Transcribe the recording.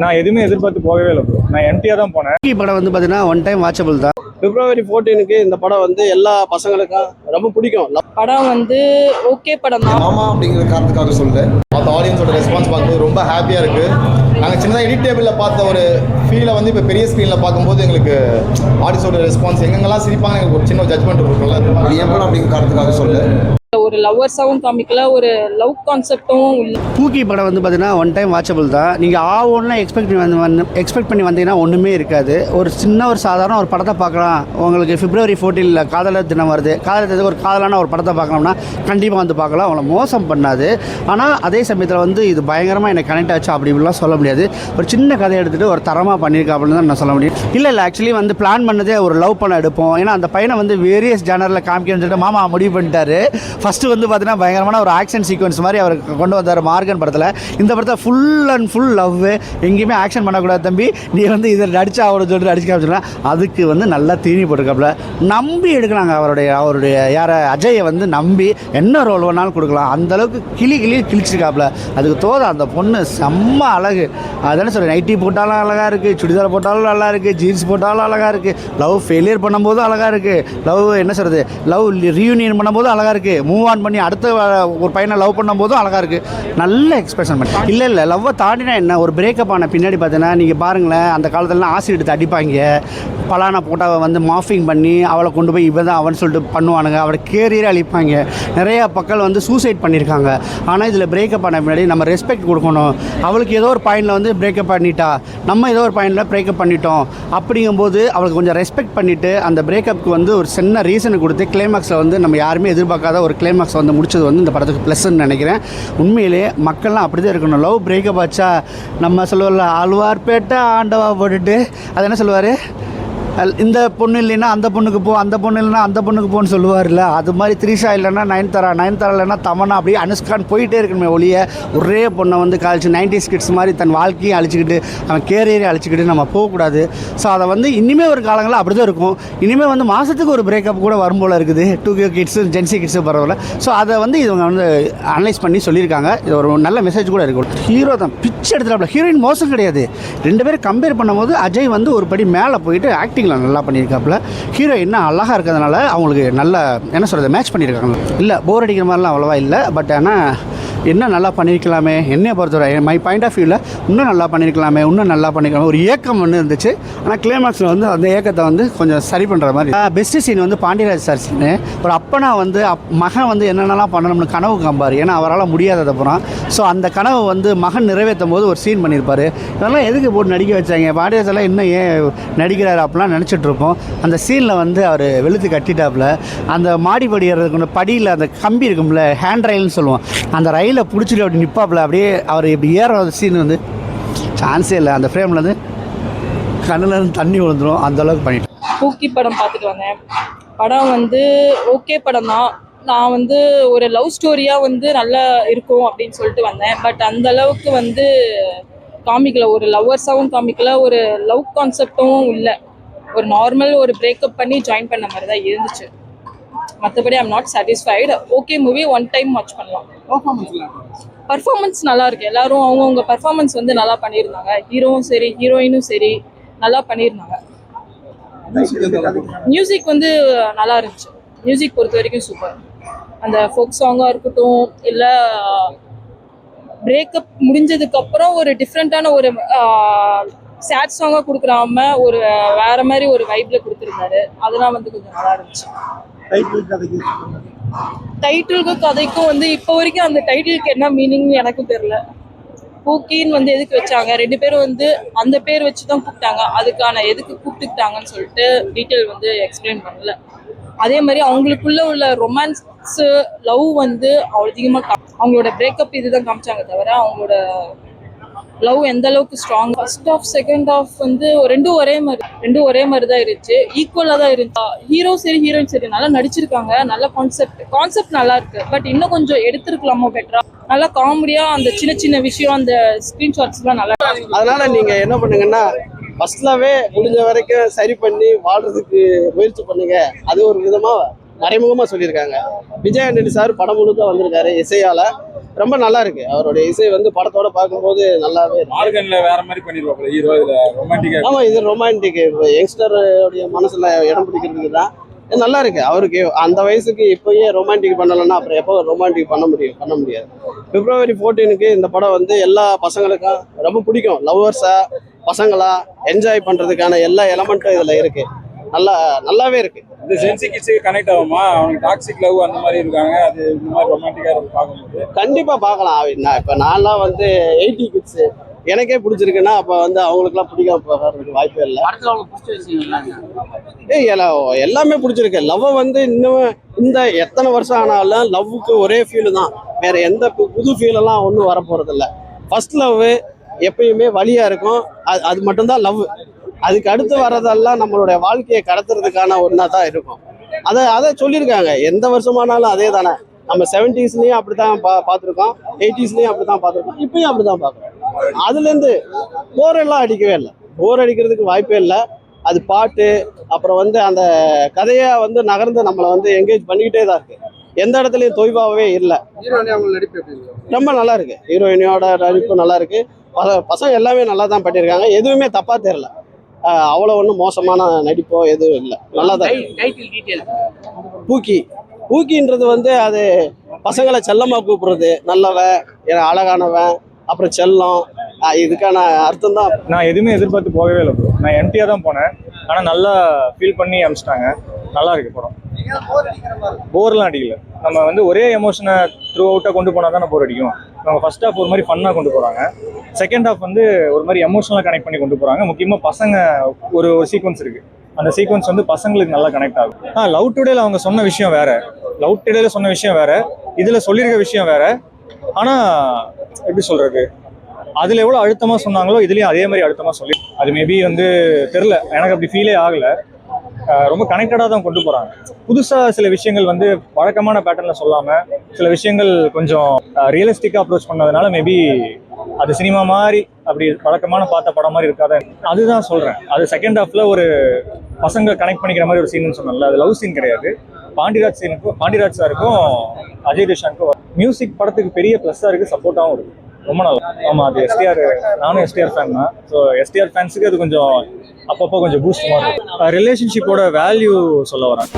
நான் எதுவுமே எதிர்பார்த்து போகவே இல்லை ப்ரோ. நான் எம்டியாக தான் போனேன். படம் வந்து பார்த்தீங்கன்னா ஒன் டைம் வாட்சபிள் தான். February 14க்கு இந்த படம் வந்து எல்லா பசங்களுக்கும் ரொம்ப பிடிக்கும். படம் வந்து ஓகே படம் தான். ஆமாம் அப்படிங்கிற காரணத்துக்காக சொல்லுது. மற்ற ஆடியன்ஸோட ரெஸ்பான்ஸ் பார்க்கும்போது ரொம்ப ஹாப்பியாக இருக்குது. நாங்கள் சின்னதாக எடிட் டேபிளில் பார்த்த ஒரு ஃபீலை வந்து இப்போ பெரிய ஸ்க்ரீனில் பார்க்கும்போது எங்களுக்கு ஆடியன்ஸோட ரெஸ்பான்ஸ் எங்கெங்கெல்லாம் சிரிப்பாங்க எங்களுக்கு ஒரு சின்ன ஜட்மெண்ட் இருக்கும்ல. அது ஏன் படம் அப்படிங்கிற காரணத்துக்காக சொல்லுது. ஒரு லவ்வர்ஸாகவும் காமிக்கல, ஒரு லவ் கான்செப்டும் இல்லை. பூக்கி படம் வந்து பார்த்தீங்கன்னா ஒன் டைம் வாட்சபிள் தான். நீங்கள் ஆவோன்னா எக்ஸ்பெக்ட் பண்ணி வந்தீங்கன்னா ஒன்றுமே இருக்காது. ஒரு சின்ன ஒரு சாதாரண ஒரு படத்தை பார்க்கலாம். உங்களுக்கு February 14 காதலர் தினம் வருது. காதலர் தினத்துக்கு ஒரு காதலான ஒரு படத்தை பார்க்கணும்னா கண்டிப்பாக வந்து பார்க்கலாம். அவங்கள மோசம் பண்ணாது. ஆனால் அதே சமயத்தில் வந்து இது பயங்கரமாக எனக்கு கனெக்ட் ஆச்சு அப்படி இப்படிலாம் சொல்ல முடியாது. ஒரு சின்ன கதையை எடுத்துகிட்டு ஒரு தரமாக பண்ணியிருக்கா அப்படின்னு தான் நான் சொல்ல முடியும். இல்லை ஆக்சுவலி வந்து பிளான் பண்ணதே ஒரு லவ் பண்ண எடுப்போம். ஏன்னா அந்த பையனை வந்து வேரியஸ் ஜானரில் காமிக்கணும்னு சொல்லிட்டு மாமா முடிவு பண்ணிட்டாரு. ஃபஸ்ட்டு வந்து பார்த்தீங்கன்னா பயங்கரமான ஒரு ஆக்ஷன் சீக்வன்ஸ் மாதிரி அவர் கொண்டு வந்தார் மார்கன் படத்தில். இந்த படத்தை ஃபுல் அண்ட் ஃபுல் லவ், எங்கேயுமே ஆக்ஷன் பண்ணக்கூடாது தம்பி, நீ வந்து இதை நடிச்சா அவரை சொல்லிட்டு அடிச்சு காமிச்சிடலாம். அதுக்கு வந்து நல்லா தீனி போட்டிருக்காப்புல. நம்பி எடுக்கலாங்க அவருடைய யாரை அஜயை வந்து நம்பி என்ன ரோல் வேணாலும் கொடுக்கலாம். அந்தளவுக்கு கிழிச்சிருக்காப்புல. அதுக்கு தோத அந்த பொண்ணு செம்ம அழகு. அதானே சொல்கிறேன், நைட்டி போட்டாலும் அழகாக இருக்குது, சுடிதார் போட்டாலும் நல்லா இருக்குது, ஜீன்ஸ் போட்டாலும் அழகாக இருக்குது, லவ் ஃபெயிலியர் பண்ணும்போதும் அழகாக இருக்குது, லவ் என்ன சொல்கிறது லவ் ரீயூனியன் பண்ணும்போதும் அழகாக இருக்குது, மூவ் ஆன் பண்ணி அடுத்த ஒரு பையனை லவ் பண்ணும்போதும் அழகாக இருக்குது. நல்ல எக்ஸ்பிரஷன் பண்ணி இல்லை லவ்வை தாண்டினா என்ன, ஒரு பிரேக்கப் ஆன பின்னாடி பார்த்தீங்கன்னா நீங்கள் பாருங்களேன், அந்த காலத்துலலாம் ஆசிட் எடுத்து அடிப்பாங்க, பலான போட்டாவை வந்து மாஃபிங் பண்ணி அவளை கொண்டு போய் இவன் தான் அவன் சொல்லிட்டு பண்ணுவானுங்க, அவளை கேரியரே அழிப்பாங்க. நிறையா மக்கள் வந்து சூசைட் பண்ணியிருக்காங்க. ஆனால் இதில் பிரேக்கப் ஆன பின்னாடி நம்ம ரெஸ்பெக்ட் கொடுக்கணும். அவளுக்கு ஏதோ ஒரு பாயிண்டில் வந்து பிரேக்கப் பண்ணிட்டா, நம்ம ஏதோ ஒரு பாயிண்டில் பிரேக்கப் பண்ணிட்டோம். அப்படிங்கும்போது அவளுக்கு கொஞ்சம் ரெஸ்பெக்ட் பண்ணிவிட்டு அந்த பிரேக்கப்புக்கு வந்து ஒரு சின்ன ரீசனை கொடுத்து கிளைமாக்ஸில் வந்து நம்ம யாருமே எதிர்பார்க்காத ஒரு கிளைமாக்ஸ் வந்து முடிச்சது வந்து இந்த படத்துக்கு ப்ளஸ்ன்னு நினைக்கிறேன். உண்மையிலே மக்கள்லாம் அப்படி தான் இருக்கணும். லவ் பிரேக்கப் ஆச்சா நம்ம சொல்லுவோம்ல, ஆழ்வார்பேட்டை ஆண்டவா போட்டுட்டு அது என்ன சொல்லுவார், இந்த பொண்ணு இல்லைன்னா அந்த பொண்ணுக்கு போ, அந்த பொண்ணு இல்லைன்னா அந்த பொண்ணுக்கு போன்னு சொல்லுவார்ல. அது மாதிரி த்ரிஷா இல்லைன்னா நயன்தாரா இல்லைன்னா தமன்னா, அப்படியே அனுஷ்கான் போயிட்டே இருக்கணுமே ஒழிய ஒரே பொண்ணை வந்து காலிச்சு 90s கிட்ஸ் மாதிரி தன் வாழ்க்கையை அழிச்சிக்கிட்டு அவன் கேரியரை அழிச்சிக்கிட்டு நம்ம போகக்கூடாது. ஸோ அதை வந்து இனிமேல் ஒரு காலங்களில் அப்படி தான் இருக்கும். இனிமேல் வந்து மாதத்துக்கு ஒரு பிரேக்கப் கூட வரும் போல் இருக்குது. 2K கிட்ஸு ஜென்சி கிட்ஸு பரவாயில்ல. ஸோ அதை வந்து இவங்க வந்து அனலைஸ் பண்ணி சொல்லியிருக்காங்க. இது ஒரு நல்ல மெசேஜ் கூட இருக்கும். ஹீரோ தான் பிச்சு எடுத்துட்டாப்ல. ஹீரோயின் மோசம் கிடையாது. ரெண்டு பேரும் கம்பேர் பண்ணும்போது அஜய் வந்து ஒரு படி மேலே போயிட்டு ஆக்டிங் நல்லா பண்ணியிருக்காப்புல. ஹீரோ என்ன அழகாக இருக்கிறதுனால அவங்களுக்கு நல்ல என்ன சொல்கிறது மேட்ச் பண்ணியிருக்காங்க. இல்லை போர் அடிக்கிற மாதிரிலாம் அவ்வளோவா இல்லை. பட் ஆனால் என்ன நல்லா பண்ணியிருக்கலாமே, என்னையை பொறுத்தவரை மை பாயிண்ட் ஆஃப் வியூவில் இன்னும் நல்லா பண்ணியிருக்கலாமே, இன்னும் நல்லா பண்ணியிருக்கலாமே ஒரு ஏக்கம் ஒன்று இருந்துச்சு. ஆனால் கிளைமாக்ஸில் வந்து அந்த ஏக்கத்தை வந்து கொஞ்சம் சரி பண்ணுற மாதிரி. பெஸ்ட்டு சீன் வந்து பாண்டியராஜ் சார் சீனு. ஒரு அப்பனா வந்து மகன் வந்து என்னென்னலாம் பண்ணணும்னு கனவு காம்பார். ஏன்னா அவரால் முடியாதது அப்புறம். ஸோ அந்த கனவு வந்து மகன் நிறைவேற்றும் போது ஒரு சீன் பண்ணியிருப்பார். இதெல்லாம் எதுக்கு போட்டு நடிக்க வச்சாங்க, பாண்டியராஜ் எல்லாம் இன்னும் ஏன் நடிக்கிறாரு அப்படிலாம் நினச்சிட்டு இருப்போம். அந்த சீனில் வந்து அவர் வெளுத்து கட்டிட்டாப்புல. அந்த மாடிப்படி ஏறதுக்கு படியில் அந்த கம்பி இருக்கும்ல, ஹேண்ட் ரயில்னு சொல்லுவோம், அந்த ரயில் பிடிச்சிட்டு அப்படி நிற்பாப்புல. அப்படியே அவர் இப்படி ஏற சீன் வந்து சான்ஸே இல்லை. அந்த ஃப்ரேமில் வந்து கண்ணில் இருந்து தண்ணி விழுந்துடும், அந்தளவுக்கு பண்ணிட்டேன். பூக்கி படம் பார்த்துட்டு வந்தேன். படம் வந்து ஓகே படம் தான். நான் வந்து ஒரு லவ் ஸ்டோரியாக வந்து நல்லா இருக்கும் அப்படின்னு சொல்லிட்டு வந்தேன். பட் அந்த அளவுக்கு வந்து காமிக்கல, ஒரு லவ்வர்ஸாகவும் காமிக்கல, ஒரு லவ் கான்செப்டும் இல்லை. ஒரு நார்மல் ஒரு பிரேக்கப் பண்ணி ஜாயின் பண்ண மாதிரி தான் இருந்துச்சு. மற்றபடி I'm not satisfied. Okay movie, one time watch பண்ணலாம். பர்ஃபார்மன்ஸ் நல்லா இருக்கு. எல்லாரும் அவங்கவுங்க பர்ஃபார்மன்ஸ் வந்து நல்லா பண்ணியிருந்தாங்க. ஹீரோவும் சரி ஹீரோயினும் சரி நல்லா பண்ணியிருந்தாங்க. மியூசிக் வந்து நல்லா இருந்துச்சு. மியூசிக் பொறுத்த வரைக்கும் சூப்பர். அந்த ஃபோக் சாங்காக இருக்கட்டும், இல்லை பிரேக்கப் முடிஞ்சதுக்கப்புறம் ஒரு டிஃப்ரெண்ட்டான ஒரு சேட் சாங்காக கொடுக்குறாம ஒரு வேற மாதிரி ஒரு வைப்ல கொடுத்துருந்தாரு. அதெல்லாம் வந்து கொஞ்சம் நல்லா இருந்துச்சு. டைட்டிலுக்கு கதைக்கும் வந்து இப்போ வரைக்கும் அந்த டைட்டிலுக்கு என்ன மீனிங்னு எனக்கும் தெரியல. பூக்கின்னு வந்து எதுக்கு வச்சாங்க, ரெண்டு பேரும் வந்து அந்த பேர் வச்சு தான் கூப்பிட்டாங்க, அதுக்கான எதுக்கு கூப்பிட்டுக்கிட்டாங்கன்னு சொல்லிட்டு டீட்டெயில் வந்து எக்ஸ்பிளைன் பண்ணல. அதே மாதிரி அவங்களுக்குள்ள உள்ள ரொமான்ஸு லவ் வந்து அவ்வளோ அதிகமாக அவங்களோட பிரேக்கப் இதுதான் காமிச்சாங்க தவிர அவங்களோட லவ் எந்த அளவுக்கு strong. First half second half வந்து ரெண்டும் ஒரே மாதிரி தான் இருந்துச்சு. ஈக்குவலாக தான் இருந்துச்சு. ஹீரோ சரி ஹீரோயின் சரி நல்லா நடிச்சிருக்காங்க. நல்ல கான்செப்ட் நல்லா இருக்கு. பட் இன்னும் கொஞ்சம் எடுத்துருக்கலாமோ பெட்டரா. நல்லா காமெடியா அந்த சின்ன சின்ன விஷயம், அந்த ஸ்கிரீன்ஷாட்ஸ்லாம் நல்லா. அதனால நீங்க என்ன பண்ணுங்கன்னா ஃபர்ஸ்ட்லாவே முடிஞ்ச வரைக்கும் சரி பண்ணி வாழ்றதுக்கு முயற்சி பண்ணுங்க. அது ஒரு விதமா மறைமுகமா சொல்லியிருக்காங்க. விஜய் ஆண்டனி சார் படம் முழுக்க வந்திருக்காரு இசையால. ரொம்ப நல்லா இருக்கு. அவருடைய இசை வந்து படத்தோட பார்க்கும்போது நல்லாவே இருக்கு. ஆர்கன்ல வேற மாதிரி பண்ணிருப்பாப்ல ஹீரோ, இதுல ரொமான்டிக்கா. ஆமா, இது ரொமான்டிக் யங்ஸ்டர் உடைய மனசுல இடம் பிடிக்கிறதுக்கு தான் நல்லா இருக்கு. அவருக்கு அந்த வயசுக்கு இப்பயே ரொமான்டிக் பண்ணலைன்னா அப்புறம் எப்போ ரொமான்டிக் பண்ண முடியாது. February 14க்கு இந்த படம் வந்து எல்லா பசங்களுக்கும் ரொம்ப பிடிக்கும். லவ்வர்ஸா பசங்களா என்ஜாய் பண்றதுக்கான எல்லா எலமெண்ட்டும் இதுல இருக்கு. நல்லாவே இருக்கு. இந்த சென்சி கிட்ஸுக்கு கனெக்ட் ஆகுமா? அவனுக்கு டாக்ஸிக் லவ் அந்த மாதிரி இருக்காங்க, அது இந்த மாதிரி ரொமான்டிக்கா பார்க்கும்போது கண்டிப்பா பார்க்கலாம். இப்ப நான்லாம் வந்து 80 கிட்ஸ் எனக்கே பிடிச்சிருக்குன்னா அப்ப வந்து அவங்களுக்குலாம் பிடிக்காம போகிறதுக்கு வாய்ப்பே இல்லை. எல்லாமே பிடிச்சிருக்கு. லவ் வந்து இன்னும் இந்த எத்தனை வருஷம் ஆனாலும் லவ்வுக்கு ஒரே ஃபீல் தான், வேற எந்த புது ஃபீல் எல்லாம் ஒன்றும் வரப்போறது இல்லை. ஃபர்ஸ்ட் லவ் எப்பயுமே வலியா இருக்கும், அது மட்டும்தான் லவ். அதுக்கு அடுத்து வர்றதெல்லாம் நம்மளுடைய வாழ்க்கையை கடத்துறதுக்கான ஒன்றா தான் இருக்கும். அதை சொல்லியிருக்காங்க. எந்த வருஷமானாலும் அதே தானே. நம்ம 70ஸ்லயும் அப்படித்தான் பார்த்துருக்கோம், 80ஸ்லயும் அப்படித்தான் பார்த்துருக்கோம், இப்பயும் அப்படித்தான் பார்க்குறோம். அதுலேருந்து போரெல்லாம் அடிக்கவே இல்லை. போர் அடிக்கிறதுக்கு வாய்ப்பே இல்லை. அது பாட்டு அப்புறம் வந்து அந்த கதையை வந்து நகர்ந்து நம்மளை வந்து என்கேஜ் பண்ணிக்கிட்டே தான் இருக்கு. எந்த இடத்துலையும் தொய்வாகவே இல்லை. ரொம்ப நல்லா இருக்கு. ஹீரோயினியோட நடிப்பு நல்லா இருக்கு. பசங்க எல்லாமே நல்லா தான் பண்ணியிருக்காங்க. எதுவுமே தப்பா தெரியல. அவ்வளோ ஒன்றும் மோசமான நடிப்போ எதுவும் இல்லை. நல்லா தான். பூக்கின்றது வந்து அது பசங்களை செல்லமாக கூப்பிடுறது, நல்லவன், அழகானவன், அப்புறம் செல்லம், இதுக்கான அர்த்தம் தான். நான் எதுவுமே எதிர்பார்த்து போகவே இல்லை ப்ரோ. நான் எம்டியாக தான் போனேன். ஆனால் நல்லா ஃபீல் பண்ணி அனுப்பிச்சிட்டாங்க. நல்லா இருக்கு படம். போர்லாம் அடிக்கல. நம்ம வந்து ஒரே எமோஷனை த்ரூ அவுட்டாக கொண்டு போனால் தானே போர் அடிக்கும். நம்ம ஃபர்ஸ்ட் ஹாஃப் ஒரு மாதிரி ஃபன்னாக கொண்டு போகிறாங்க, செகண்ட் ஹாஃப் வந்து ஒரு மாதிரி எமோஷனலாக கனெக்ட் பண்ணி கொண்டு போகிறாங்க. முக்கியமாக பசங்க ஒரு சீக்வன்ஸ் இருக்குது, அந்த சீக்வன்ஸ் வந்து பசங்களுக்கு நல்லா கனெக்ட் ஆகும். லவ் டுடேல அவங்க சொன்ன விஷயம் வேற, லவ் டுடேல சொன்ன விஷயம் வேற, இதில் சொல்லியிருக்க விஷயம் வேற. ஆனால் எப்படி சொல்கிறது, அதில் எவ்வளோ அழுத்தமாக சொன்னாங்களோ இதுலேயும் அதே மாதிரி அழுத்தமாக சொல்லி, அது மேபி வந்து தெரில, எனக்கு அப்படி ஃபீலே ஆகலை. ரொம்ப கனெக்டடாக தான் கொண்டு போகிறாங்க. புதுசாக சில விஷயங்கள் வந்து வழக்கமான பேட்டர்னில் சொல்லாமல் சில விஷயங்கள் கொஞ்சம் ரியலிஸ்டிக்காக அப்ரோச் பண்ணதுனால மேபி அது சினிமா மாதிரி அப்படி வழக்கமான பார்த்த படம் மாதிரி இருக்காத, அதுதான் சொல்கிறேன். அது செகண்ட் ஹாஃபில் ஒரு பசங்க கனெக்ட் பண்ணிக்கிற மாதிரி ஒரு சீன் சொன்னல, அது லவ் சீன் கிடையாது. பாண்டிராஜ் சாருக்கும் அஜய் தேவ்கனுக்கும் மியூசிக் படத்துக்கு பெரிய ப்ளஸ்ஸாக இருக்குது, சப்போர்ட்டாகவும் இருக்குது. ரொம்ப நல்லா. ஆமாம், அது எஸ்டிஆர், நானும் எஸ்டிஆர் ஃபேன் தான். ஸோ எஸ்டிஆர் ஃபேன்ஸுக்கு அது கொஞ்சம் அப்பப்போ கொஞ்சம் பூஸ்ட் மாதிரி இருக்கும். ரிலேஷன்ஷிப்போட வேல்யூ சொல்ல வரேன்.